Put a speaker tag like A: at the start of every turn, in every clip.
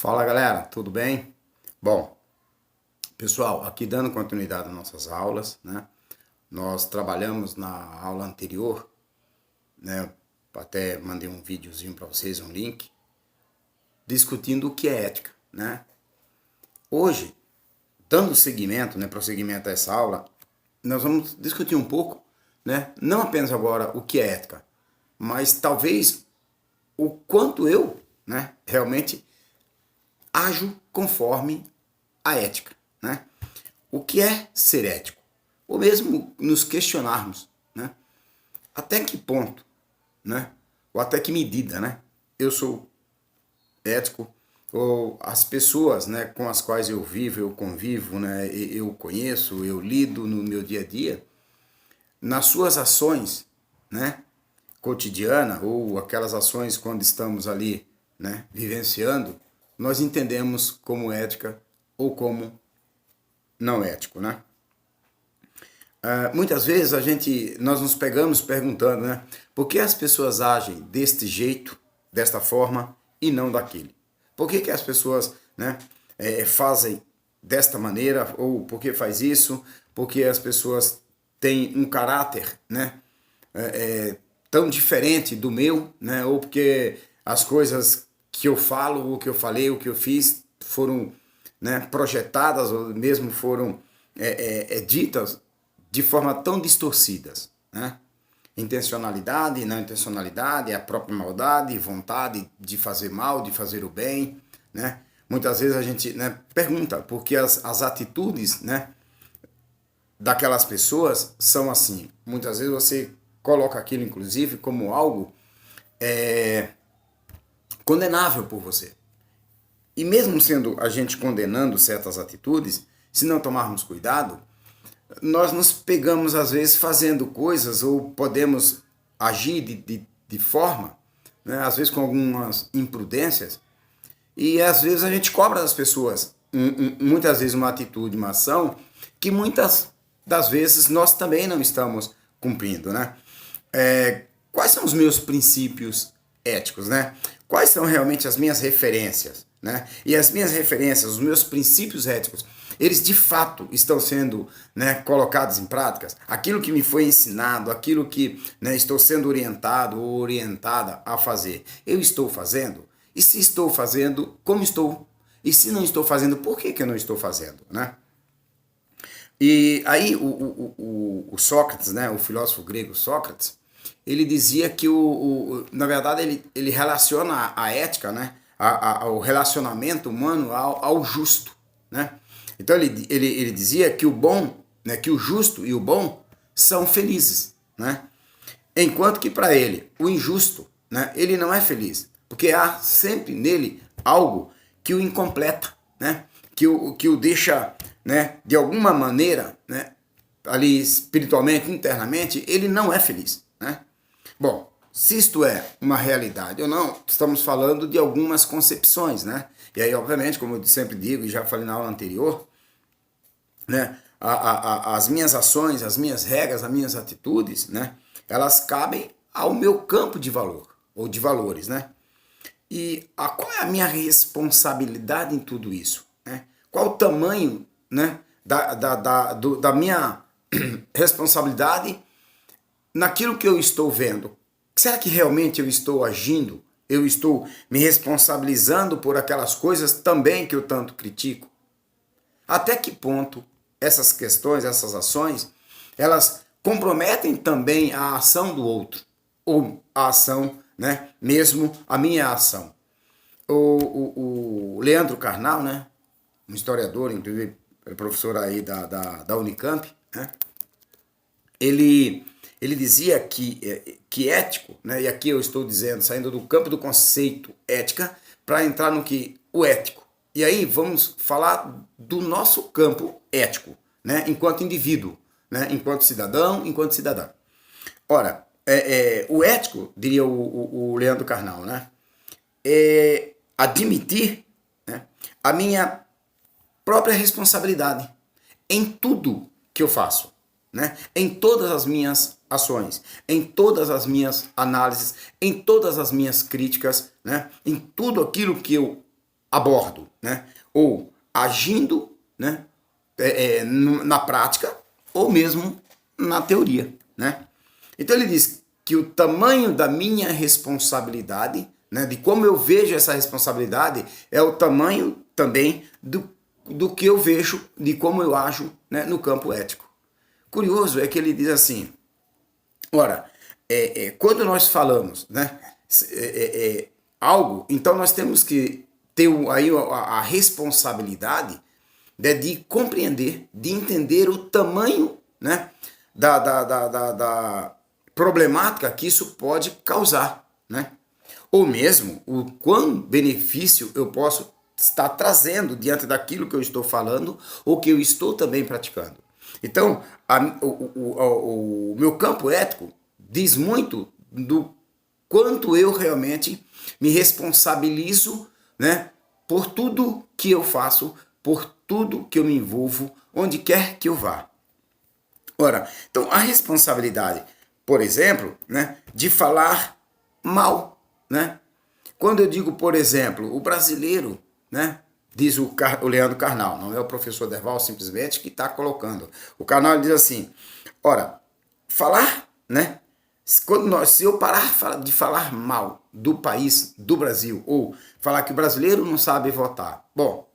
A: Fala galera, tudo bem? Bom, pessoal, aqui dando continuidade às nossas aulas, né? Nós trabalhamos na aula anterior, né? Até mandei um videozinho para vocês, um link, discutindo o que é ética, né? Hoje, dando seguimento, né, prosseguimento a essa aula, nós vamos discutir um pouco, né? Não apenas agora o que é ética, mas talvez o quanto eu, né, realmente ajo conforme a ética, né? O que é ser ético? Ou mesmo nos questionarmos, né? Até que ponto, né? Ou até que medida, né? Eu sou ético, ou as pessoas, né, com as quais eu vivo, eu convivo, né, eu conheço, eu lido no meu dia a dia, nas suas ações, né, cotidiana ou aquelas ações quando estamos ali, né, vivenciando, nós entendemos como ética ou como não ético, né? Muitas vezes nós nos pegamos perguntando, né, por que as pessoas agem deste jeito, desta forma e não daquele? Por que as pessoas, né, fazem desta maneira ou por que faz isso? Porque as pessoas têm um caráter, né, tão diferente do meu, né, ou porque as coisas que eu falo, o que eu falei, o que eu fiz foram, né, projetadas ou mesmo foram ditas de forma tão distorcidas, né? Intencionalidade, não intencionalidade, a própria maldade, vontade de fazer mal, de fazer o bem, né? Muitas vezes a gente, né, pergunta porque as atitudes, né, daquelas pessoas são assim. Muitas vezes você coloca aquilo, inclusive, como algo condenável por você. E mesmo sendo a gente condenando certas atitudes, se não tomarmos cuidado, nós nos pegamos, às vezes, fazendo coisas ou podemos agir de forma, né, às vezes com algumas imprudências, e às vezes a gente cobra das pessoas, muitas vezes uma atitude, uma ação, que muitas das vezes nós também não estamos cumprindo, né? Quais são os meus princípios éticos, né? Quais são realmente as minhas referências, né? E as minhas referências, os meus princípios éticos, eles de fato estão sendo, né, colocados em práticas? Aquilo que me foi ensinado, aquilo que, né, estou sendo orientado ou orientada a fazer, eu estou fazendo? E se estou fazendo, como estou? E se não estou fazendo, por que eu não estou fazendo, né? E aí o Sócrates, né, o filósofo grego Sócrates, ele dizia que, na verdade, ele relaciona a ética, né, ao relacionamento humano ao justo, né? Então ele dizia que o bom, né, que o justo e o bom são felizes, né? Enquanto que para ele, o injusto, né, ele não é feliz, porque há sempre nele algo que o incompleta, né? Que o deixa, né, de alguma maneira, né, ali espiritualmente, internamente, ele não é feliz, né? Bom, se isto é uma realidade ou não, estamos falando de algumas concepções, né? E aí, obviamente, como eu sempre digo e já falei na aula anterior, né, as minhas ações, as minhas regras, as minhas atitudes, né, elas cabem ao meu campo de valor, ou de valores, né? E qual é a minha responsabilidade em tudo isso, né? Qual o tamanho, né, da minha responsabilidade naquilo que eu estou vendo? Será que realmente eu estou agindo? Eu estou me responsabilizando por aquelas coisas também que eu tanto critico? Até que ponto essas questões, essas ações, elas comprometem também a ação do outro? Ou a ação, né, mesmo a minha ação? O Leandro Carnal, né, um historiador, inclusive professor aí da Unicamp, né, ele dizia que ético, né, e aqui eu estou dizendo, saindo do campo do conceito ética, para entrar no que o ético. E aí vamos falar do nosso campo ético, né, enquanto indivíduo, né, enquanto cidadão, enquanto cidadã. Ora, o ético, diria o Leandro Carnal, né, é admitir, né, a minha própria responsabilidade em tudo que eu faço, né? Em todas as minhas ações, em todas as minhas análises, em todas as minhas críticas, né? Em tudo aquilo que eu a bordo, né? Ou agindo, né? Na prática, ou mesmo na teoria, né? Então ele diz que o tamanho da minha responsabilidade, né, de como eu vejo essa responsabilidade, é o tamanho também do que eu vejo, de como eu ajo, né, no campo ético. Curioso é que ele diz assim, ora, quando nós falamos, né, algo, então nós temos que ter aí a responsabilidade, né, de compreender, de entender o tamanho, né, da problemática que isso pode causar, né? Ou mesmo o quão benefício eu posso estar trazendo diante daquilo que eu estou falando ou que eu estou também praticando. Então, o meu campo ético diz muito do quanto eu realmente me responsabilizo, né, por tudo que eu faço, por tudo que eu me envolvo, onde quer que eu vá. Ora, então a responsabilidade, por exemplo, né, de falar mal, né? Quando eu digo, por exemplo, o brasileiro, né, diz o Leandro Carnal, não é o professor Derval simplesmente que está colocando. O Carnal diz assim, ora, falar, né, se eu parar de falar mal do país, do Brasil, ou falar que o brasileiro não sabe votar, bom,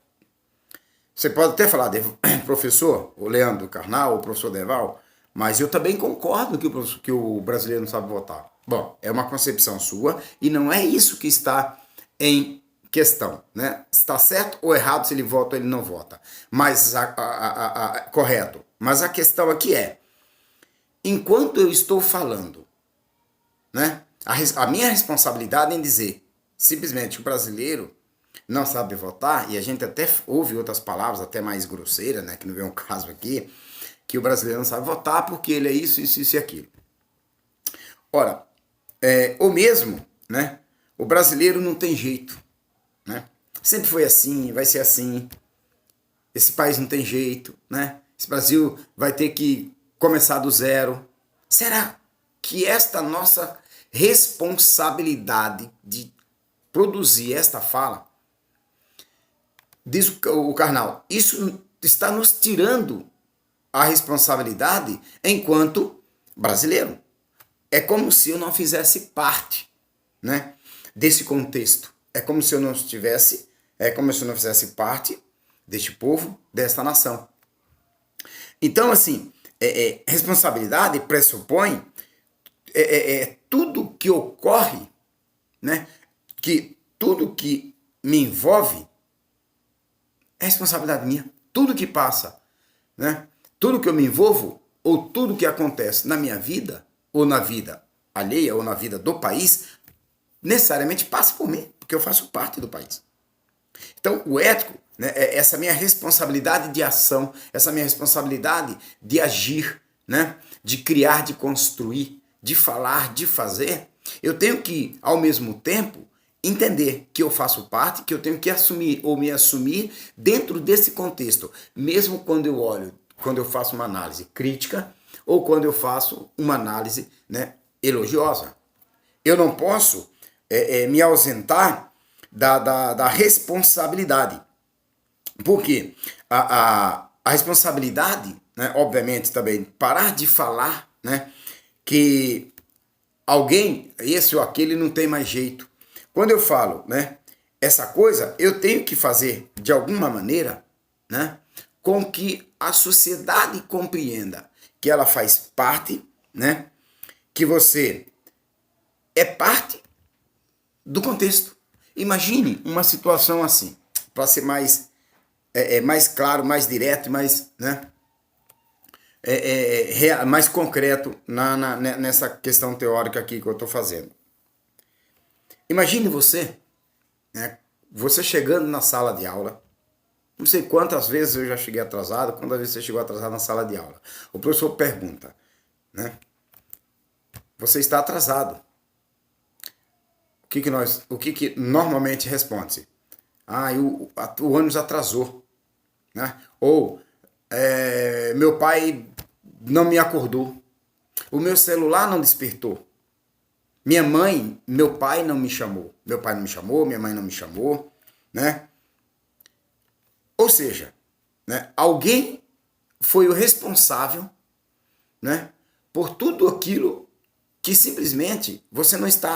A: você pode até falar de professor, o Leandro Carnal, o professor Deval, mas eu também concordo que o brasileiro não sabe votar. Bom, é uma concepção sua e não é isso que está em questão, né? Está certo ou errado se ele vota ou ele não vota. Mas correto. Mas a questão aqui é, enquanto eu estou falando, né? A minha responsabilidade em dizer simplesmente que o brasileiro não sabe votar, e a gente até ouve outras palavras, até mais grosseiras, né, que não vem um caso aqui, que o brasileiro não sabe votar porque ele é isso, isso, isso e aquilo. Ora, ou mesmo, né, o brasileiro não tem jeito, né? Sempre foi assim, vai ser assim, esse país não tem jeito, né? Esse Brasil vai ter que começar do zero. Será que esta nossa responsabilidade de produzir esta fala, diz o Karnal, isso está nos tirando a responsabilidade enquanto brasileiro? É como se eu não fizesse parte, né, desse contexto. É como se eu não estivesse, é como se eu não fizesse parte deste povo, desta nação. Então, assim, responsabilidade pressupõe tudo que ocorre, né, que tudo que me envolve é responsabilidade minha. Tudo que passa, né, tudo que eu me envolvo, ou tudo que acontece na minha vida, ou na vida alheia, ou na vida do país, necessariamente passa por mim, porque eu faço parte do país. Então, o ético, né, é essa minha responsabilidade de ação, essa minha responsabilidade de agir, né, de criar, de construir, de falar, de fazer, eu tenho que, ao mesmo tempo, entender que eu faço parte, que eu tenho que assumir ou me assumir dentro desse contexto, mesmo quando eu olho, quando eu faço uma análise crítica ou quando eu faço uma análise, né, elogiosa. Eu não posso me ausentar da responsabilidade. Porque a responsabilidade, né, obviamente também, parar de falar, né, que alguém, esse ou aquele, não tem mais jeito. Quando eu falo, né, essa coisa, eu tenho que fazer de alguma maneira, né, com que a sociedade compreenda que ela faz parte, né, que você é parte do contexto. Imagine uma situação assim, para ser mais claro, mais direto, mais, né, mais concreto nessa questão teórica aqui que eu estou fazendo. Imagine você, né, você chegando na sala de aula, não sei quantas vezes eu já cheguei atrasado, quantas vezes você chegou atrasado na sala de aula. O professor pergunta, né, você está atrasado. O que normalmente responde-se? Ah, o ônibus atrasou, né? Ou meu pai não me acordou, o meu celular não despertou, meu pai não me chamou, minha mãe não me chamou, né? Ou seja, né, alguém foi o responsável, né, por tudo aquilo que simplesmente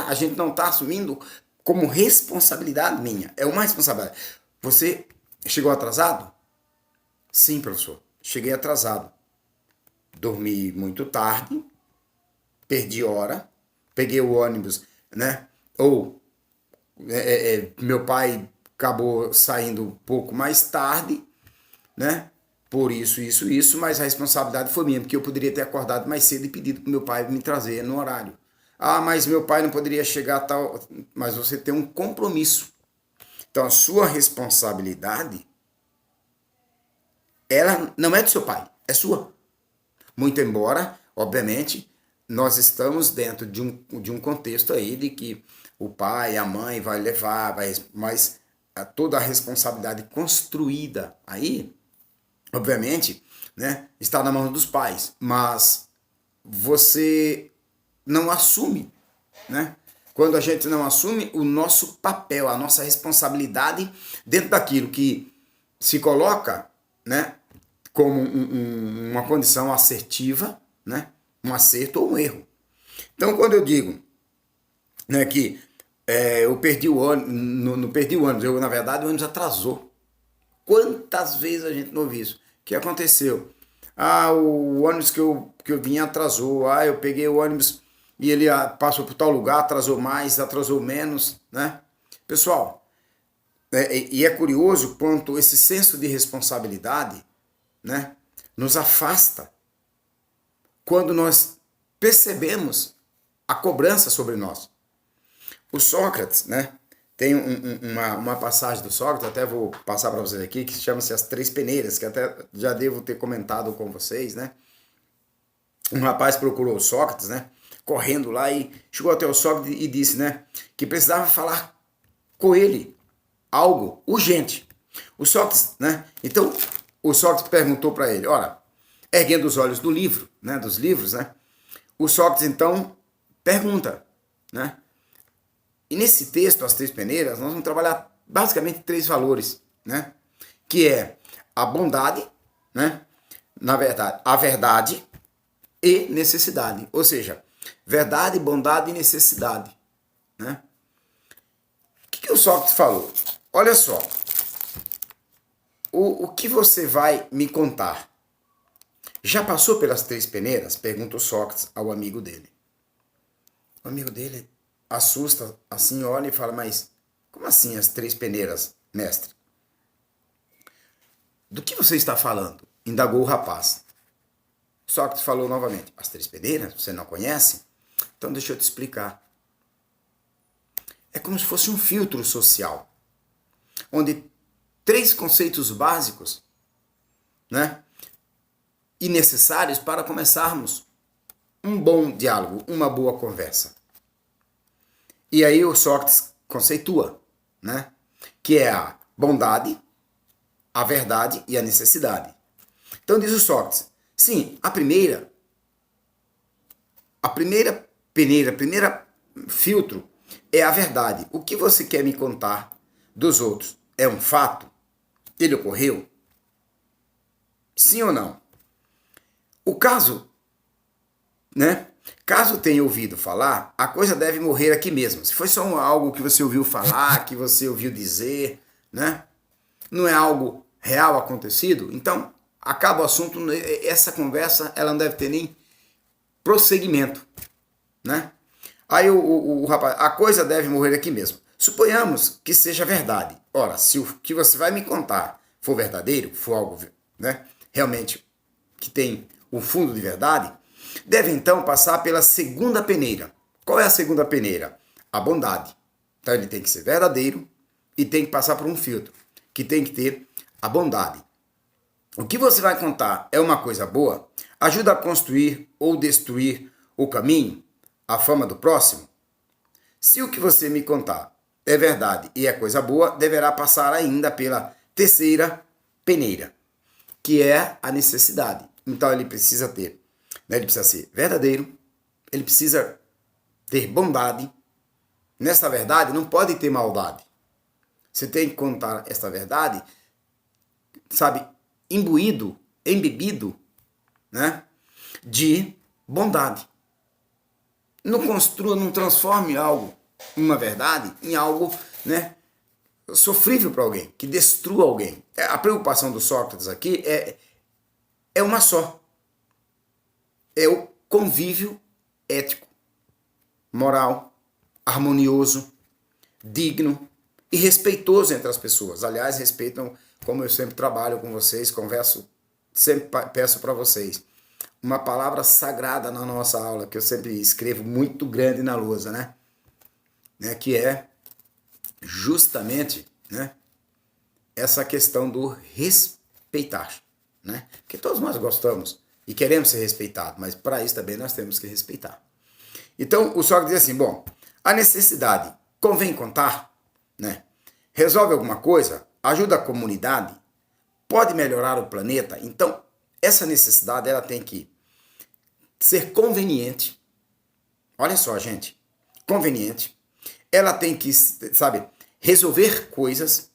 A: a gente não está assumindo como responsabilidade minha. É uma responsabilidade. Você chegou atrasado? Sim, professor. Cheguei atrasado. Dormi muito tarde, perdi hora, peguei o ônibus, né? Ou meu pai acabou saindo um pouco mais tarde, né? Por isso, mas a responsabilidade foi minha, porque eu poderia ter acordado mais cedo e pedido para meu pai me trazer no horário. Ah, mas meu pai não poderia chegar a tal. Mas você tem um compromisso. Então a sua responsabilidade, ela não é do seu pai, é sua. Muito embora, obviamente, nós estamos dentro de um contexto aí de que o pai, a mãe vai levar, mas toda a responsabilidade construída aí, obviamente, né, está na mão dos pais, mas você não assume, né? Quando a gente não assume o nosso papel, a nossa responsabilidade dentro daquilo que se coloca, né, como uma condição assertiva, né, um acerto ou um erro. Então, quando eu digo, né, que eu perdi o ônibus, não perdi o ônibus, na verdade o ônibus atrasou. Quantas vezes a gente não ouviu isso? O que aconteceu? Ah, o ônibus que eu vim atrasou. Ah, eu peguei o ônibus e ele passou por tal lugar, atrasou mais, atrasou menos, né? Pessoal, e é curioso quanto esse senso de responsabilidade, né, nos afasta quando nós percebemos a cobrança sobre nós. O Sócrates, né, tem uma passagem do Sócrates, até vou passar para vocês aqui, que chama-se As Três Peneiras, que até já devo ter comentado com vocês, né? Um rapaz procurou o Sócrates, né, correndo lá e chegou até o Sócrates e disse, né, que precisava falar com ele algo urgente. O Sócrates, né, então o Sócrates perguntou para ele, ora, erguendo os olhos do livro, né, dos livros, né, o Sócrates então pergunta, né, e nesse texto, As Três Peneiras, nós vamos trabalhar basicamente três valores, né? Que é a bondade, né? Na verdade, a verdade e necessidade. Ou seja, verdade, bondade e necessidade, né? O que o Sócrates falou? Olha só, o que você vai me contar? Já passou pelas três peneiras? Perguntou Sócrates ao amigo dele. O amigo dele assusta, assim, olha e fala, mas como assim as três peneiras, mestre? Do que você está falando? Indagou o rapaz. Sócrates falou novamente, as três peneiras, você não conhece? Então deixa eu te explicar. É como se fosse um filtro social, onde três conceitos básicos, né, e necessários para começarmos um bom diálogo, uma boa conversa. E aí o Sócrates conceitua, né? Que é a bondade, a verdade e a necessidade. Então diz o Sócrates, sim, a primeira peneira, a primeira filtro é a verdade. O que você quer me contar dos outros? É um fato? Ele ocorreu? Sim ou não? O caso, né? Caso tenha ouvido falar, a coisa deve morrer aqui mesmo. Se foi só algo que você ouviu falar, que você ouviu dizer, né? Não é algo real acontecido, então acaba o assunto, essa conversa ela não deve ter nem prosseguimento, né? Aí o rapaz, a coisa deve morrer aqui mesmo. Suponhamos que seja verdade. Ora, se o que você vai me contar for verdadeiro, for algo, né, realmente que tem um fundo de verdade, deve então passar pela segunda peneira. Qual é a segunda peneira? A bondade. Então ele tem que ser verdadeiro e tem que passar por um filtro, que tem que ter a bondade. O que você vai contar é uma coisa boa? Ajuda a construir ou destruir o caminho, a fama do próximo? Se o que você me contar é verdade e é coisa boa, deverá passar ainda pela terceira peneira, que é a necessidade. Então ele precisa ter, né, ele precisa ser verdadeiro, ele precisa ter bondade. Nessa verdade não pode ter maldade. Você tem que contar esta verdade sabe, imbuído, embebido, né, de bondade. Não construa, não transforme algo, uma verdade, em algo, né, sofrível para alguém, que destrua alguém. A preocupação do Sócrates aqui é uma só. É o convívio ético, moral, harmonioso, digno e respeitoso entre as pessoas. Aliás, respeitam, como eu sempre trabalho com vocês, converso, sempre peço para vocês. Uma palavra sagrada na nossa aula, que eu sempre escrevo muito grande na lousa, né? Que é justamente, né, essa questão do respeitar, né? Porque todos nós gostamos e queremos ser respeitados, mas para isso também nós temos que respeitar. Então, o Sócrates diz assim, bom, a necessidade convém contar, né? Resolve alguma coisa, ajuda a comunidade, pode melhorar o planeta. Então, essa necessidade ela tem que ser conveniente. Olha só, gente, conveniente. Ela tem que, sabe, resolver coisas,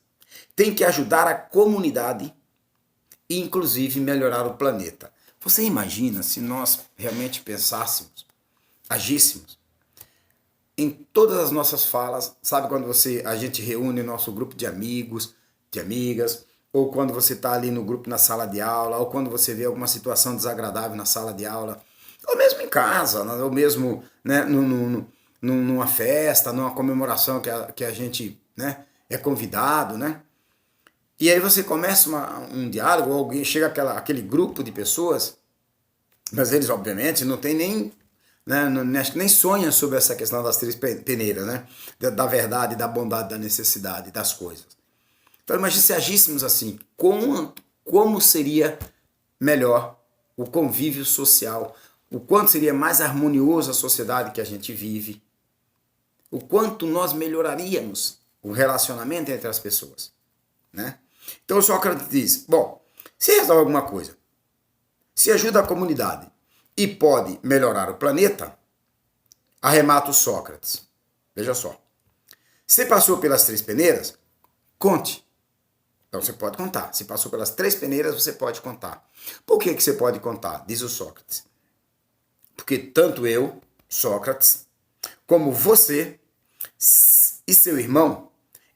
A: tem que ajudar a comunidade e, inclusive, melhorar o planeta. Você imagina se nós realmente pensássemos, agíssemos em todas as nossas falas, sabe quando a gente reúne nosso grupo de amigos, de amigas, ou quando você está ali no grupo na sala de aula, ou quando você vê alguma situação desagradável na sala de aula, ou mesmo em casa, ou mesmo, né, numa festa, numa comemoração que a gente, né, é convidado, né? E aí você começa um diálogo, ou alguém chega aquele grupo de pessoas, mas eles obviamente não tem nem, né, nem sonham sobre essa questão das três peneiras, né? Da verdade, da bondade, da necessidade, das coisas. Então imagine se agíssemos assim, como seria melhor o convívio social, o quanto seria mais harmonioso a sociedade que a gente vive, o quanto nós melhoraríamos o relacionamento entre as pessoas, né? Então Sócrates diz, bom, se resolve alguma coisa, se ajuda a comunidade e pode melhorar o planeta, arremata o Sócrates. Veja só, se passou pelas três peneiras, conte. Então você pode contar. Se passou pelas três peneiras, você pode contar. Por que você pode contar? Diz o Sócrates. Porque tanto eu, Sócrates, como você e seu irmão,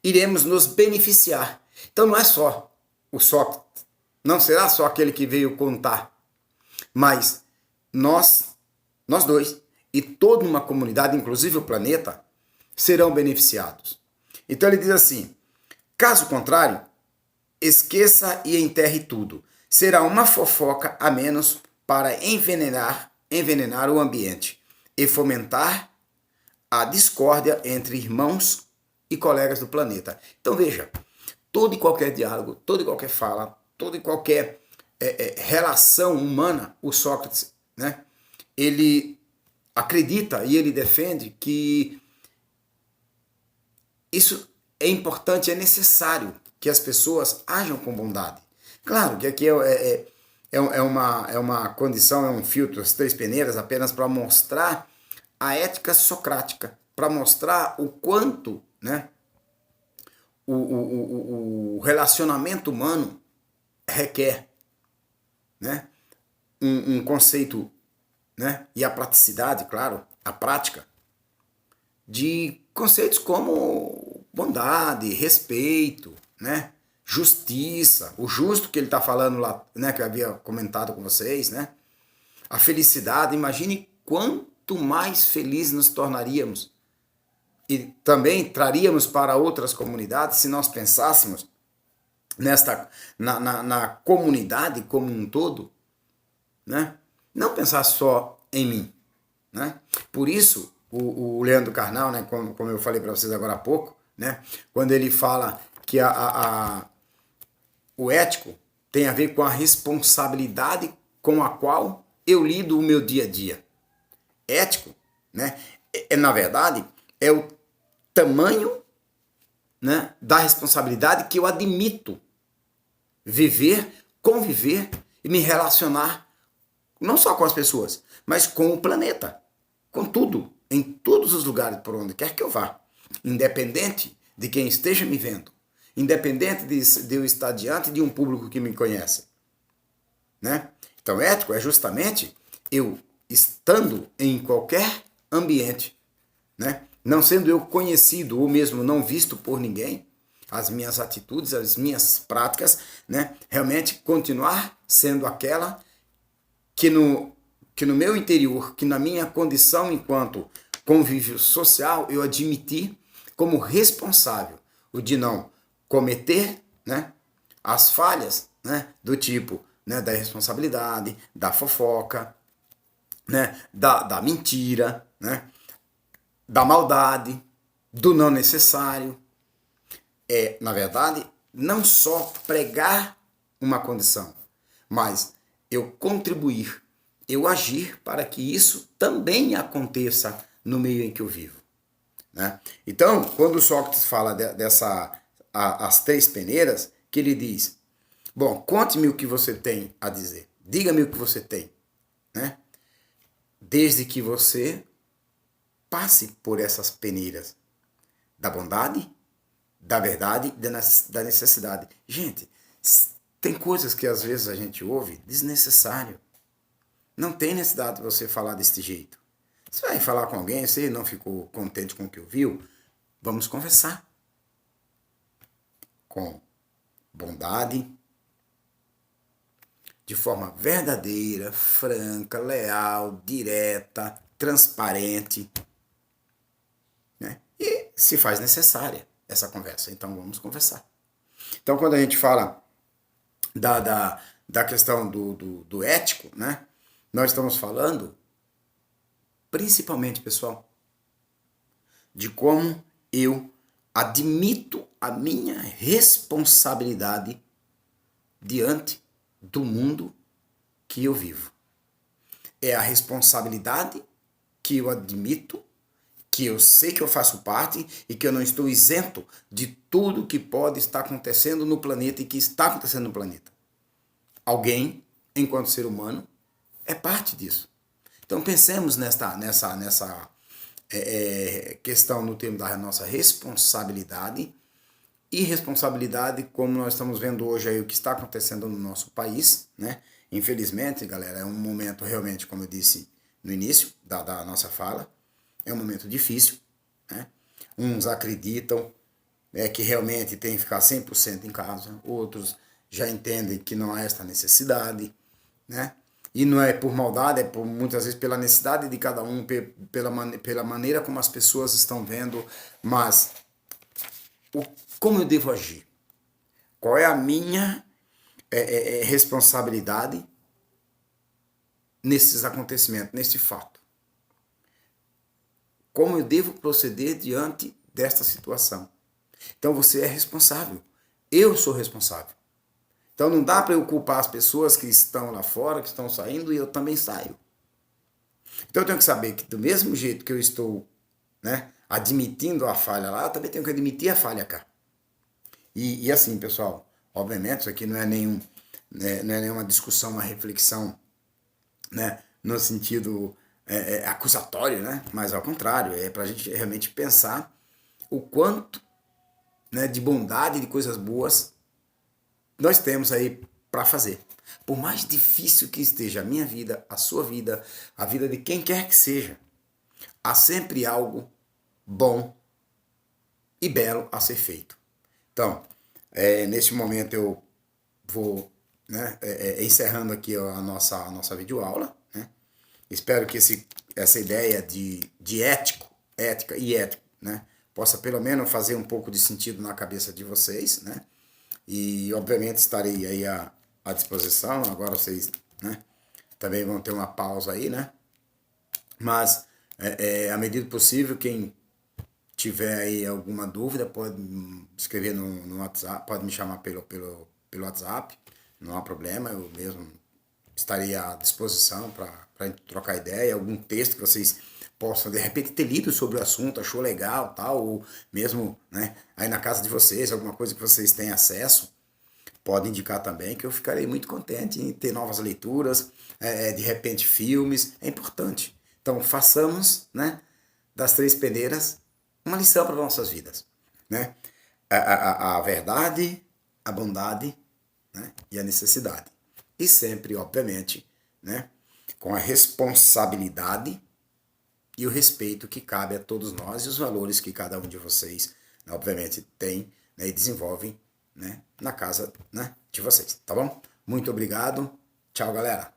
A: iremos nos beneficiar. Então não é só o Sócrates, não será só aquele que veio contar, mas nós dois e toda uma comunidade, inclusive o planeta, serão beneficiados. Então ele diz assim, caso contrário, esqueça e enterre tudo. Será uma fofoca a menos para envenenar o ambiente e fomentar a discórdia entre irmãos e colegas do planeta. Então veja, todo e qualquer diálogo, toda e qualquer fala, toda e qualquer relação humana, o Sócrates, né, ele acredita e ele defende que isso é importante, é necessário que as pessoas ajam com bondade. Claro que aqui é uma condição, é um filtro, as três peneiras, apenas para mostrar a ética socrática, para mostrar o quanto, né, o relacionamento humano requer, né, um conceito, né, e a praticidade, claro, a prática, de conceitos como bondade, respeito, né, justiça, o justo que ele está falando lá, né, que eu havia comentado com vocês, né, a felicidade. Imagine quanto mais felizes nos tornaríamos e também traríamos para outras comunidades se nós pensássemos na comunidade como um todo, né? Não pensar só em mim, né? Por isso o Leandro Carnal, né, como eu falei para vocês agora há pouco, né, quando ele fala que o ético tem a ver com a responsabilidade com a qual eu lido o meu dia a dia. Ético, né, na verdade, é o tamanho, né, da responsabilidade que eu admito viver, conviver e me relacionar não só com as pessoas, mas com o planeta, com tudo, em todos os lugares por onde quer que eu vá, independente de quem esteja me vendo, independente de eu estar diante de um público que me conhece, né? Então, ético é justamente eu estando em qualquer ambiente, né? Não sendo eu conhecido ou mesmo não visto por ninguém, as minhas atitudes, as minhas práticas, né? Realmente continuar sendo aquela que no meu interior, que na minha condição enquanto convívio social, eu admiti como responsável o de não cometer, né, as falhas, né, do tipo, né, da irresponsabilidade, da fofoca, né, da mentira, né, da maldade, do não necessário. É, na verdade, não só pregar uma condição, mas eu contribuir, eu agir para que isso também aconteça no meio em que eu vivo, né? Então, quando Sócrates fala as três peneiras, que ele diz, bom, conte-me o que você tem a dizer, diga-me o que você tem, né? Desde que você passe por essas peneiras da bondade, da verdade e da necessidade. Gente, tem coisas que às vezes a gente ouve desnecessário. Não tem necessidade de você falar desse jeito. Você vai falar com alguém, você não ficou contente com o que ouviu, vamos conversar. Com bondade, de forma verdadeira, franca, leal, direta, transparente, né? E se faz necessária essa conversa, então vamos conversar. Então, quando a gente fala da questão do ético, né? Nós estamos falando, principalmente, pessoal, de como eu admito a minha responsabilidade diante do mundo que eu vivo. É a responsabilidade que eu admito, que eu sei que eu faço parte e que eu não estou isento de tudo que pode estar acontecendo no planeta e que está acontecendo no planeta. Alguém, enquanto ser humano, é parte disso. Então pensemos nessa questão no termo da nossa responsabilidade e responsabilidade, como nós estamos vendo hoje aí o que está acontecendo no nosso país, né? Infelizmente, galera, é um momento realmente, como eu disse no início da nossa fala, é um momento difícil, né? Uns acreditam que realmente tem que ficar 100% em casa, outros já entendem que não há esta necessidade, né? E não é por maldade, é por, muitas vezes pela necessidade de cada um, pela maneira como as pessoas estão vendo, mas como eu devo agir? Qual é a minha responsabilidade nesses acontecimentos, nesse fato? Como eu devo proceder diante desta situação? Então você é responsável. Eu sou responsável. Então não dá para eu culpar as pessoas que estão lá fora, que estão saindo, e eu também saio. Então eu tenho que saber que do mesmo jeito que eu estou, né, admitindo a falha lá, eu também tenho que admitir a falha cá. E assim, pessoal, obviamente isso aqui não é não é nenhuma discussão, uma reflexão, né, no sentido acusatório, né? Mas ao contrário, é para a gente realmente pensar o quanto, né, de bondade, de coisas boas nós temos aí para fazer. Por mais difícil que esteja a minha vida, a sua vida, a vida de quem quer que seja, há sempre algo bom e belo a ser feito. Então, neste momento eu vou, né, encerrando aqui a nossa videoaula, né? Espero que essa ideia de ética e ético, né, possa pelo menos fazer um pouco de sentido na cabeça de vocês, né? E obviamente estarei aí à disposição. Agora vocês, né, também vão ter uma pausa aí, né? Mas à medida do possível, quem tiver aí alguma dúvida pode escrever no WhatsApp, pode me chamar pelo WhatsApp, não há problema, eu mesmo estarei à disposição para trocar ideia, algum texto que vocês possam de repente ter lido sobre o assunto, achou legal, tal, ou mesmo, né, aí na casa de vocês, alguma coisa que vocês têm acesso, pode indicar também, que eu ficarei muito contente em ter novas leituras, de repente filmes, é importante. Então façamos, né, das três peneiras uma lição para nossas vidas, né? a verdade, a bondade, né, e a necessidade. E sempre, obviamente, né, com a responsabilidade e o respeito que cabe a todos nós e os valores que cada um de vocês, né, obviamente, tem, né, e desenvolvem, né, na casa, né, de vocês, tá bom? Muito obrigado. Tchau, galera.